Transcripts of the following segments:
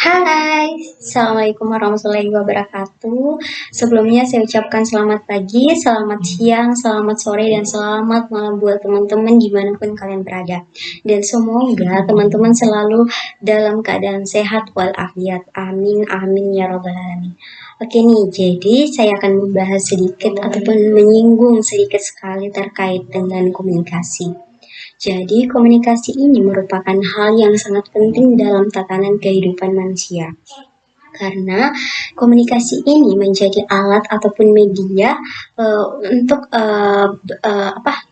Hai, Assalamualaikum warahmatullahi wabarakatuh. Sebelumnya saya ucapkan selamat pagi, selamat siang, selamat sore, dan selamat malam buat teman-teman dimanapun kalian berada. Dan semoga teman-teman selalu dalam keadaan sehat walafiat. Amin, amin ya robbal alamin. Oke nih, jadi saya akan membahas sedikit ataupun menyinggung sedikit sekali terkait dengan komunikasi. Jadi, komunikasi ini merupakan hal yang sangat penting dalam tatanan kehidupan manusia. Karena komunikasi ini menjadi alat ataupun media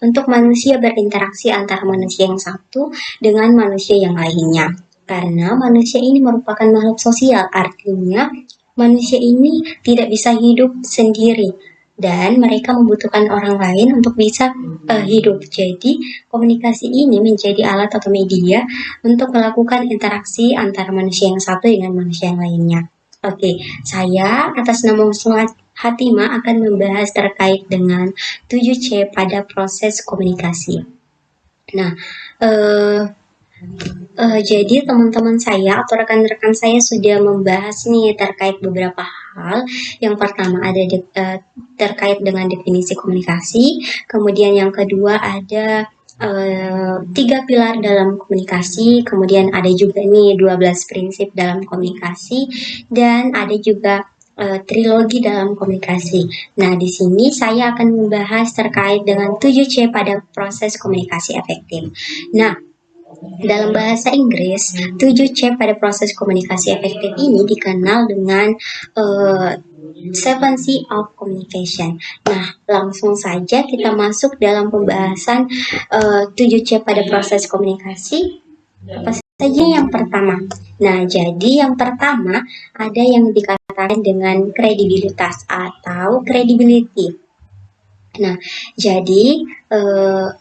untuk manusia berinteraksi antara manusia yang satu dengan manusia yang lainnya. Karena manusia ini merupakan makhluk sosial, artinya manusia ini tidak bisa hidup sendiri dan mereka membutuhkan orang lain untuk bisa hidup. Jadi, komunikasi ini menjadi alat atau media untuk melakukan interaksi antara manusia yang satu dengan manusia yang lainnya. Oke, saya atas nama Muslimat Hatimah akan membahas terkait dengan 7C pada proses komunikasi. Nah, jadi teman-teman saya atau rekan-rekan saya sudah membahas nih terkait beberapa hal. Yang pertama ada terkait dengan definisi komunikasi, kemudian yang kedua ada 3 pilar dalam komunikasi, kemudian ada juga nih 12 prinsip dalam komunikasi, dan ada juga trilogi dalam komunikasi. Nah, di sini saya akan membahas terkait dengan 7C pada proses komunikasi efektif. Nah, dalam bahasa Inggris, 7C pada proses komunikasi efektif ini dikenal dengan 7C of communication. Nah, langsung saja kita masuk dalam pembahasan 7C pada proses komunikasi. Apa saja yang pertama? Nah, jadi yang pertama ada yang dikatakan dengan kredibilitas atau credibility. Nah, jadi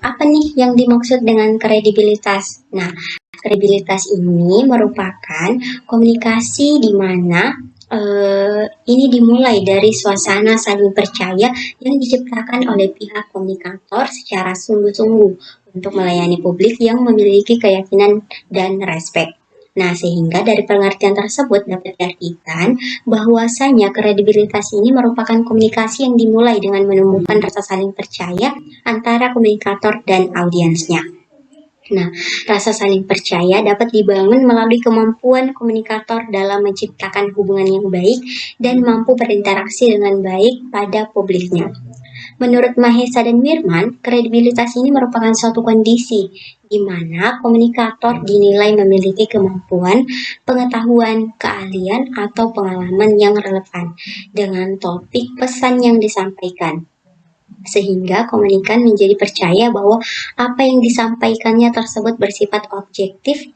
apa nih yang dimaksud dengan kredibilitas? Nah, kredibilitas ini merupakan komunikasi di mana ini dimulai dari suasana saling percaya yang diciptakan oleh pihak komunikator secara sungguh-sungguh untuk melayani publik yang memiliki keyakinan dan respek. Nah, sehingga dari pengertian tersebut dapat diartikan bahwasanya kredibilitas ini merupakan komunikasi yang dimulai dengan menumbuhkan rasa saling percaya antara komunikator dan audiensnya. Nah, rasa saling percaya dapat dibangun melalui kemampuan komunikator dalam menciptakan hubungan yang baik dan mampu berinteraksi dengan baik pada publiknya. Menurut Mahesa dan Mirman, kredibilitas ini merupakan suatu kondisi di mana komunikator dinilai memiliki kemampuan, pengetahuan, keahlian, atau pengalaman yang relevan dengan topik pesan yang disampaikan. Sehingga komunikan menjadi percaya bahwa apa yang disampaikannya tersebut bersifat objektif.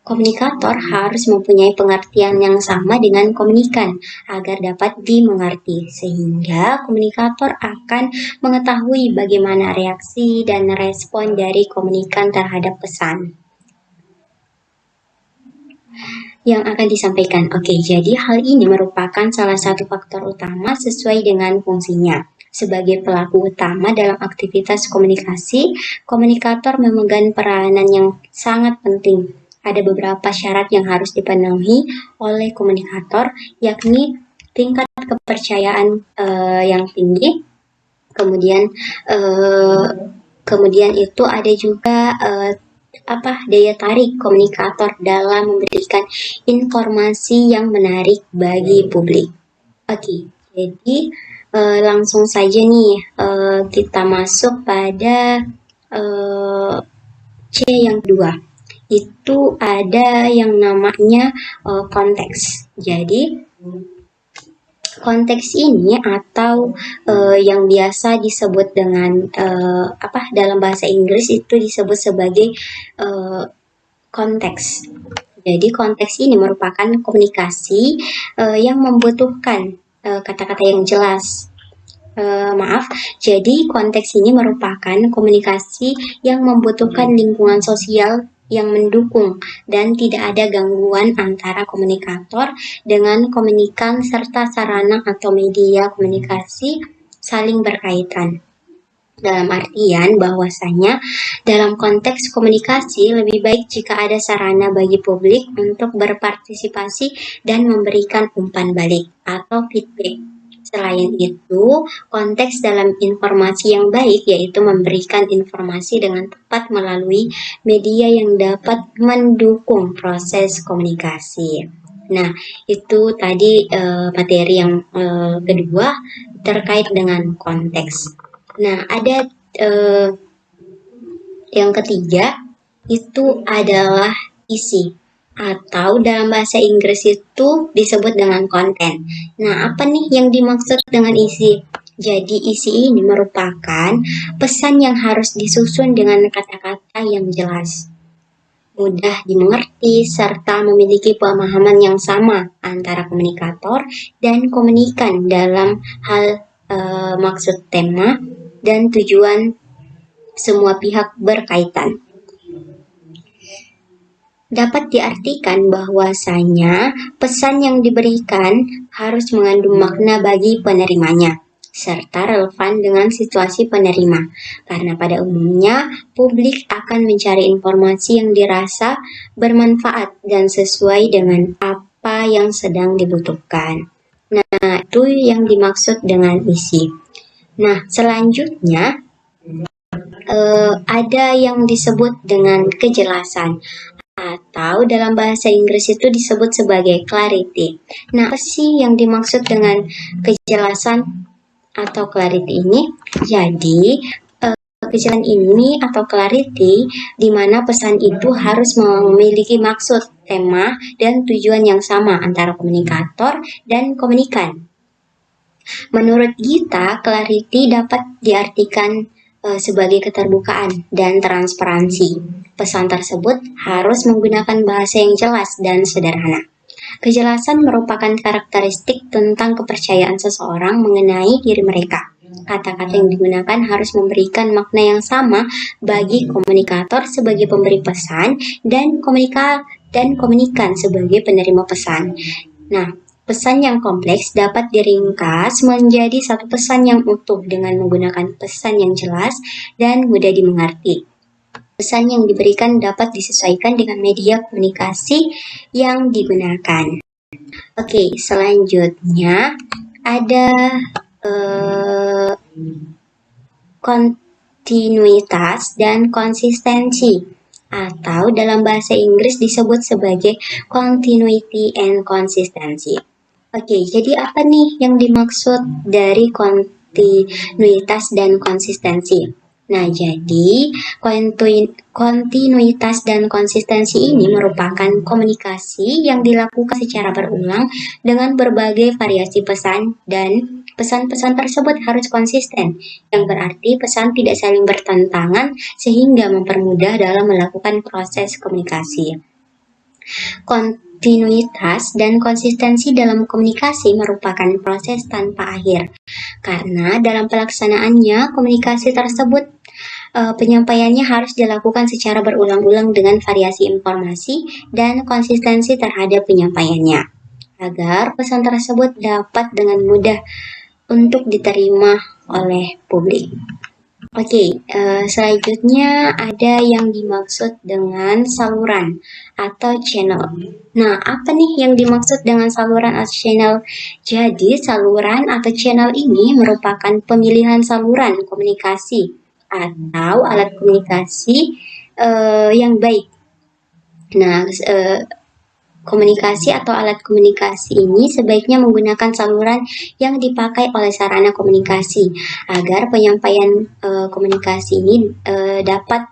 Komunikator harus mempunyai pengertian yang sama dengan komunikan agar dapat dimengerti, sehingga komunikator akan mengetahui bagaimana reaksi dan respon dari komunikan terhadap pesan yang akan disampaikan. Oke, jadi hal ini merupakan salah satu faktor utama sesuai dengan fungsinya. Sebagai pelaku utama dalam aktivitas komunikasi, komunikator memegang peranan yang sangat penting. Ada beberapa syarat yang harus dipenuhi oleh komunikator, yakni tingkat kepercayaan yang tinggi, kemudian itu ada juga daya tarik komunikator dalam memberikan informasi yang menarik bagi publik. Oke, jadi langsung saja nih kita masuk pada C yang kedua. Itu ada yang namanya konteks. Jadi konteks ini atau yang biasa disebut dengan dalam bahasa Inggris itu disebut sebagai konteks. Jadi konteks ini merupakan komunikasi yang membutuhkan kata-kata yang jelas. Jadi konteks ini merupakan komunikasi yang membutuhkan lingkungan sosial yang mendukung dan tidak ada gangguan antara komunikator dengan komunikan serta sarana atau media komunikasi saling berkaitan. Dalam artian bahwasanya dalam konteks komunikasi lebih baik jika ada sarana bagi publik untuk berpartisipasi dan memberikan umpan balik atau feedback. Selain itu, konteks dalam informasi yang baik yaitu memberikan informasi dengan tepat melalui media yang dapat mendukung proses komunikasi. Nah, itu tadi materi yang kedua terkait dengan konteks. Nah, ada yang ketiga itu adalah isi atau dalam bahasa Inggris itu disebut dengan konten. Nah, apa nih yang dimaksud dengan isi? Jadi, isi ini merupakan pesan yang harus disusun dengan kata-kata yang jelas, mudah dimengerti, serta memiliki pemahaman yang sama antara komunikator dan komunikan dalam hal maksud tema dan tujuan semua pihak berkaitan. Dapat diartikan bahwasanya pesan yang diberikan harus mengandung makna bagi penerimanya, serta relevan dengan situasi penerima. Karena pada umumnya, publik akan mencari informasi yang dirasa bermanfaat dan sesuai dengan apa yang sedang dibutuhkan. Nah, itu yang dimaksud dengan isi. Nah, selanjutnya ada yang disebut dengan kejelasan atau dalam bahasa Inggris itu disebut sebagai clarity. Nah, apa sih yang dimaksud dengan kejelasan atau clarity ini? Jadi, kejelasan ini atau clarity di mana pesan itu harus memiliki maksud, tema, dan tujuan yang sama antara komunikator dan komunikan. Menurut Gita, clarity dapat diartikan sebagai keterbukaan dan transparansi. Pesan tersebut harus menggunakan bahasa yang jelas dan sederhana. Kejelasan merupakan karakteristik tentang kepercayaan seseorang mengenai diri mereka. Kata-kata yang digunakan harus memberikan makna yang sama bagi komunikator sebagai pemberi pesan dan komunikan sebagai penerima pesan. Nah, pesan yang kompleks dapat diringkas menjadi satu pesan yang utuh dengan menggunakan pesan yang jelas dan mudah dimengerti. Pesan yang diberikan dapat disesuaikan dengan media komunikasi yang digunakan. Oke, selanjutnya ada kontinuitas dan konsistensi atau dalam bahasa Inggris disebut sebagai continuity and consistency. Oke, jadi apa nih yang dimaksud dari kontinuitas dan konsistensi? Nah, jadi kontinuitas dan konsistensi ini merupakan komunikasi yang dilakukan secara berulang dengan berbagai variasi pesan dan pesan-pesan tersebut harus konsisten, yang berarti pesan tidak saling bertentangan sehingga mempermudah dalam melakukan proses komunikasi. Kontinuitas dan konsistensi dalam komunikasi merupakan proses tanpa akhir, karena dalam pelaksanaannya komunikasi tersebut penyampaiannya harus dilakukan secara berulang-ulang dengan variasi informasi dan konsistensi terhadap penyampaiannya, agar pesan tersebut dapat dengan mudah untuk diterima oleh publik. Oke, selanjutnya ada yang dimaksud dengan saluran atau channel. Nah, apa nih yang dimaksud dengan saluran atau channel? Jadi, saluran atau channel ini merupakan pemilihan saluran komunikasi atau alat komunikasi yang baik. Nah, komunikasi atau alat komunikasi ini sebaiknya menggunakan saluran yang dipakai oleh sarana komunikasi agar penyampaian komunikasi ini dapat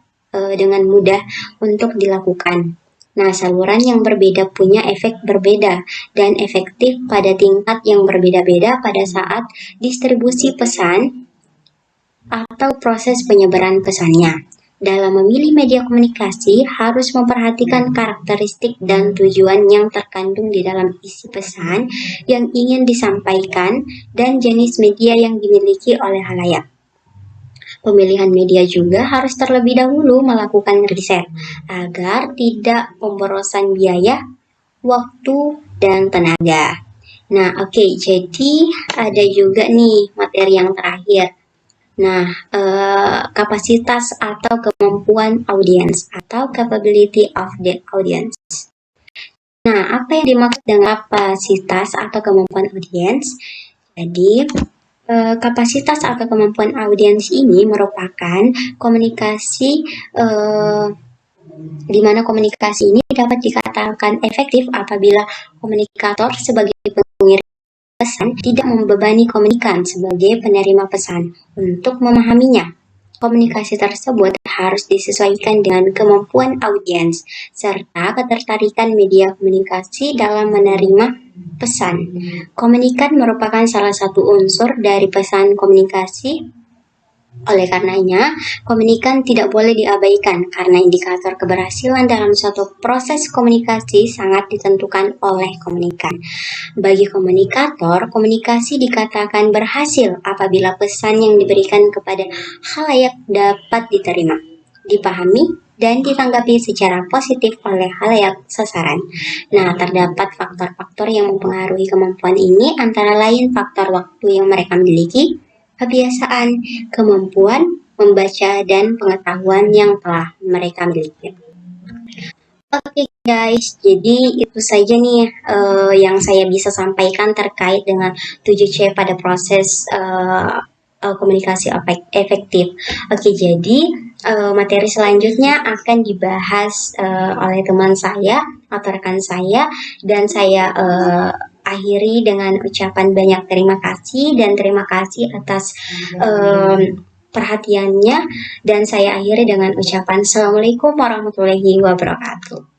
dengan mudah untuk dilakukan. Nah, saluran yang berbeda punya efek berbeda dan efektif pada tingkat yang berbeda-beda pada saat distribusi pesan atau proses penyebaran pesannya. Dalam memilih media komunikasi, harus memperhatikan karakteristik dan tujuan yang terkandung di dalam isi pesan yang ingin disampaikan dan jenis media yang dimiliki oleh halayak. Pemilihan media juga harus terlebih dahulu melakukan riset agar tidak pemborosan biaya, waktu, dan tenaga. Nah, oke, jadi ada juga nih materi yang terakhir. Nah, kapasitas atau kemampuan audiens atau capability of the audience. Nah, apa yang dimaksud dengan kapasitas atau kemampuan audiens? Jadi, kapasitas atau kemampuan audiens ini merupakan komunikasi di mana komunikasi ini dapat dikatakan efektif apabila komunikator sebagai pengirim pesan tidak membebani komunikan sebagai penerima pesan untuk memahaminya. Komunikasi tersebut harus disesuaikan dengan kemampuan audiens serta ketertarikan media komunikasi dalam menerima pesan. Komunikan merupakan salah satu unsur dari pesan komunikasi. Oleh karenanya, komunikan tidak boleh diabaikan karena indikator keberhasilan dalam suatu proses komunikasi sangat ditentukan oleh komunikan. Bagi komunikator, komunikasi dikatakan berhasil apabila pesan yang diberikan kepada khalayak dapat diterima, dipahami, dan ditanggapi secara positif oleh khalayak sasaran. Nah, terdapat faktor-faktor yang mempengaruhi kemampuan ini antara lain faktor waktu yang mereka miliki, kebiasaan, kemampuan membaca, dan pengetahuan yang telah mereka miliki. Oke guys, jadi itu saja nih yang saya bisa sampaikan terkait dengan 7C pada proses komunikasi efektif. Oke, jadi materi selanjutnya akan dibahas oleh teman saya atau rekan saya, dan saya akhiri dengan ucapan banyak terima kasih dan terima kasih atas perhatiannya, dan saya akhiri dengan ucapan Assalamualaikum warahmatullahi wabarakatuh.